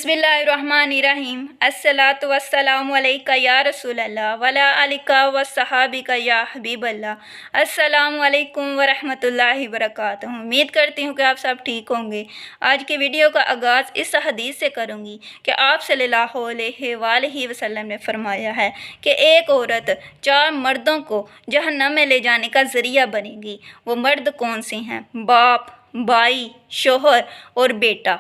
बिस्मिल्लाहिर्रहमानिर्रहीम। अस्सलातु वस्सलामु अलैका या रसूल अल्लाह वला अलिका व सहाबिका या हबीब अल्लाह। अस्सलामु अलैकुम व रहमतुल्लाहि व बरकातुहू। उम्मीद करती हूँ कि आप सब ठीक होंगे। आज की वीडियो का आगाज़ इस हदीस से करूँगी कि आप सल्लल्लाहु अलैहि वसल्लम ने फरमाया है कि एक औरत 4 मर्दों को जहन्नम में ले जाने का ज़रिया बनेगी। वो मर्द कौन से हैं? बाप, भाई, शोहर और बेटा।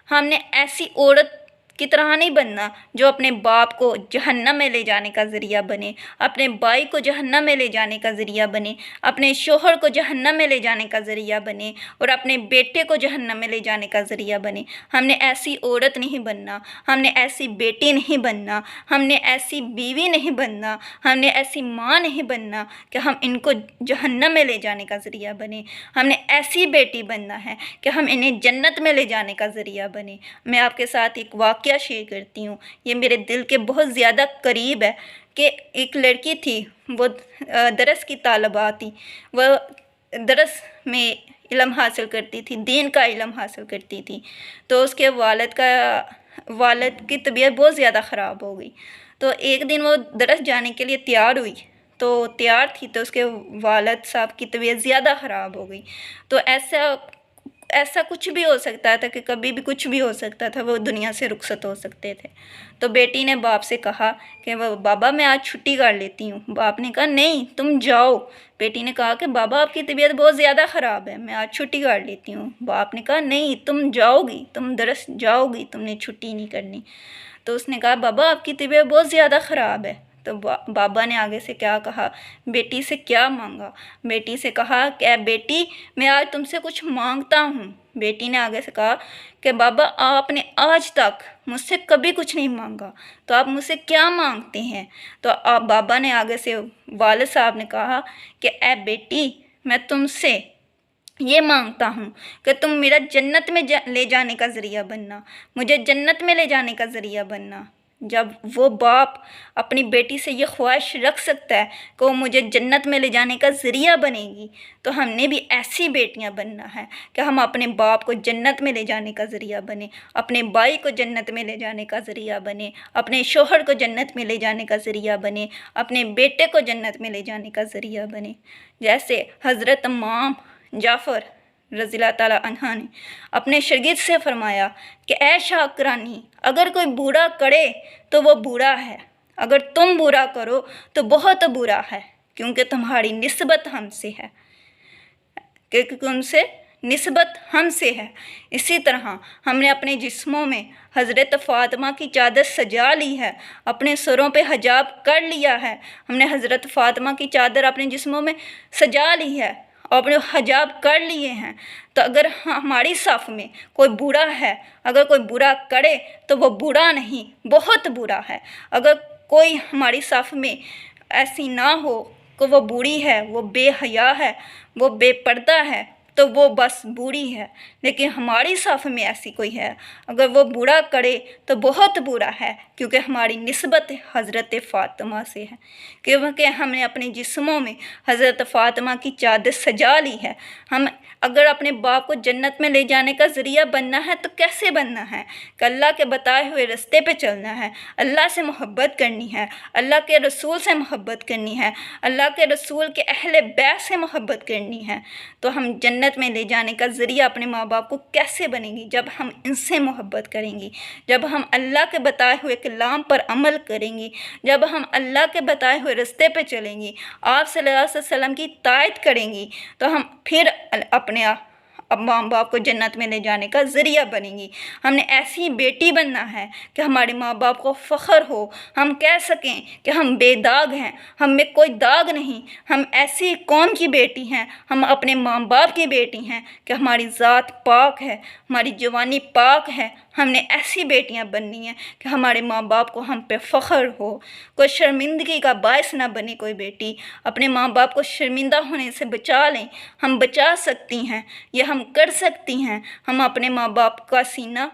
हमने ऐसी औरत की तरह नहीं बनना जो अपने बाप को जहन्नम में ले जाने का ज़रिया बने, अपने भाई को जहन्नम में ले जाने का ज़रिया बने, अपने शोहर को जहन्नम में ले जाने का ज़रिया बने और अपने बेटे को जहन्नम में ले जाने का ज़रिया बने। हमने ऐसी औरत नहीं बनना, हमने ऐसी बेटी नहीं बनना, हमने ऐसी बीवी नहीं बनना, हमने ऐसी माँ नहीं बनना कि हम इनको जहन्नम में ले जाने का ज़रिया बने। हमने ऐसी बेटी बनना है कि हम इन्हें जन्नत में ले जाने का ज़रिया बने। मैं आपके साथ एक वाक़या शेयर करती हूँ, ये मेरे दिल के बहुत ज़्यादा करीब है। कि एक लड़की थी, वो दरस की तालिबा थी, वह दरस में इल्म हासिल करती थी, दीन का इल्म हासिल करती थी। तो उसके वालिद की तबीयत बहुत ज़्यादा ख़राब हो गई। तो एक दिन वो दरस जाने के लिए तैयार हुई, तो तैयार थी तो उसके वालिद साहब की तबीयत ज़्यादा ख़राब हो गई। तो ऐसा कुछ भी हो सकता था कि कभी भी कुछ भी हो सकता था, वो दुनिया से रुखसत हो सकते थे। तो बेटी ने बाप से कहा कि वो बाबा मैं आज छुट्टी कर लेती हूँ। बाप ने कहा नहीं तुम जाओ। बेटी ने कहा कि बाबा आपकी तबीयत बहुत ज़्यादा ख़राब है, मैं आज छुट्टी कर लेती हूँ। बाप ने कहा नहीं तुम जाओगी, तुम दरस जाओगी, तुमने छुट्टी नहीं करनी। तो उसने कहा बाबा आपकी तबीयत बहुत ज़्यादा ख़राब है। तो बाबा ने आगे से क्या कहा, बेटी से क्या मांगा? बेटी से कहा कि बेटी मैं आज तुमसे कुछ मांगता हूँ। बेटी ने आगे से कहा कि बाबा आपने आज तक मुझसे कभी कुछ नहीं मांगा, तो आप मुझसे क्या मांगते हैं? तो बाबा ने आगे से वालिद साहब ने कहा कि ए बेटी मैं तुमसे ये मांगता हूँ कि तुम मेरा जन्नत में ले जाने का ज़रिया बनना, मुझे जन्नत में ले जाने का ज़रिया बनना। जब वो बाप अपनी बेटी से ये ख्वाहिश रख सकता है कि वो मुझे जन्नत में ले जाने का ज़रिया बनेगी, तो हमने भी ऐसी बेटियां बनना है कि हम अपने बाप को जन्नत में ले जाने का ज़रिया बने, अपने भाई को जन्नत में ले जाने का ज़रिया बने, अपने शोहर को जन्नत में ले जाने का ज़रिया बने, अपने बेटे को जन्नत में ले जाने का ज़रिया बने। जैसे हज़रत इमाम जाफ़र रज़ियल्लाहु ताला अन्हा ने अपने शागिर्द से फरमाया कि ऐ शाकरानी अगर कोई बुरा करे तो वो बुरा है, अगर तुम बुरा करो तो बहुत बुरा है, क्योंकि तुम्हारी निस्बत हमसे है, क्योंकि उनसे निस्बत हमसे है। इसी तरह हमने अपने जिस्मों में हज़रत फ़ातिमा की चादर सजा ली है, अपने सरों पे हिजाब कर लिया है, हमने हज़रत फ़ातिमा की चादर अपने जिस्मों में सजा ली है, अपने हिजाब कर लिए हैं। तो अगर हमारी साफ़ में कोई बुरा है, अगर कोई बुरा करे तो वो बुरा नहीं बहुत बुरा है। अगर कोई हमारी साफ़ में ऐसी ना हो कि वो बुरी है, वो बेहया है, वो बेपर्दा है, तो वो बस बुरी है। लेकिन हमारी साफ़ में ऐसी कोई है, अगर वो बुरा करे तो बहुत बुरा है, क्योंकि हमारी निस्बत हज़रत फ़ातिमा से है, क्योंकि हमने अपने जिस्मों में हज़रत फ़ातिमा की चादर सजा ली है। हम अगर अपने बाप को जन्नत में ले जाने का ज़रिया बनना है तो कैसे बनना है? कि अल्लाह के बताए हुए रास्ते पे चलना है, अल्लाह से मोहब्बत करनी है, अल्लाह के रसूल से मोहब्बत करनी है, अल्लाह के रसूल के अहले बैत से मोहब्बत करनी है। तो हम जन्नत में ले जाने का ज़रिया अपने माँ बाप को कैसे बनेंगी? जब हम इनसे मोहब्बत करेंगी, जब हम अल्लाह के बताए हुए कलाम पर अमल करेंगी, जब हम अल्लाह के बताए हुए रास्ते पे चलेंगी, आप सल्लल्लाहु अलैहि वसल्लम की इत्ताअत करेंगी, तो हम फिर अपने माँ बाप को जन्नत में ले जाने का ज़रिया बनेंगी। हमने ऐसी बेटी बनना है कि हमारे माँ बाप को फ़ख्र हो, हम कह सकें कि हम बेदाग हैं, हम में कोई दाग नहीं, हम ऐसी कौम की बेटी हैं, हम अपने माँ बाप की बेटी हैं कि हमारी ज़ात पाक है, हमारी जवानी पाक है। हमने ऐसी बेटियां बननी हैं कि हमारे माँ बाप को हम पे फ़ख्र हो, कोई शर्मिंदगी का बायस ना बने कोई बेटी। अपने माँ बाप को शर्मिंदा होने से बचा लें, हम बचा सकती हैं, ये हम कर सकती हैं। हम अपने माँ बाप का सीना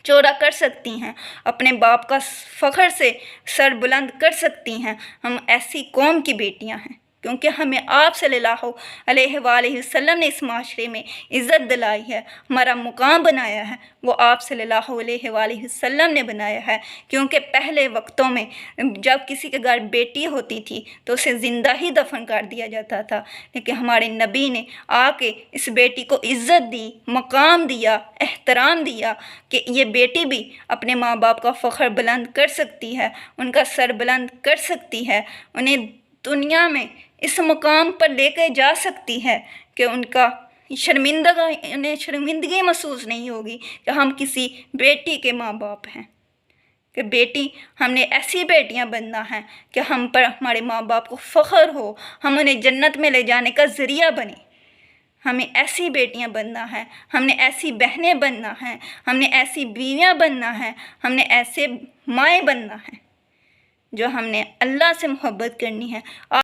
चौड़ा कर सकती हैं, अपने बाप का फ़ख्र से सर बुलंद कर सकती हैं। हम ऐसी कौम की बेटियां हैं। کیونکہ ہمیں آپ صلی اللہ علیہ وآلہ وسلم نے اس معاشرے میں عزت دلائی ہے، ہمارا مقام بنایا ہے، وہ آپ صلی اللہ علیہ وآلہ وسلم نے بنایا ہے۔ کیونکہ پہلے وقتوں میں جب کسی کے گھر بیٹی ہوتی تھی تو اسے زندہ ہی دفن کر دیا جاتا تھا، لیکن ہمارے نبی نے آ کے اس بیٹی کو عزت دی، مقام دیا، احترام دیا کہ یہ بیٹی بھی اپنے ماں باپ کا فخر بلند کر سکتی ہے، ان کا سر بلند کر سکتی ہے، انہیں دنیا میں اس مقام پر لے کے جا سکتی ہے کہ انہیں شرمندگی محسوس نہیں ہوگی کہ ہم کسی بیٹی کے ماں باپ ہیں، کہ بیٹی ہم نے ایسی بیٹیاں بننا ہے کہ ہم پر ہمارے ماں باپ کو فخر ہو، ہم انہیں جنت میں لے جانے کا ذریعہ بنیں۔ ہمیں ایسی بیٹیاں بننا ہے، ہم نے ایسی بہنیں بننا ہیں، ہم نے ایسی بیویاں بننا ہے، ہم نے ایسے مائیں بننا ہے جو ہم نے اللہ سے محبت کرنی ہے۔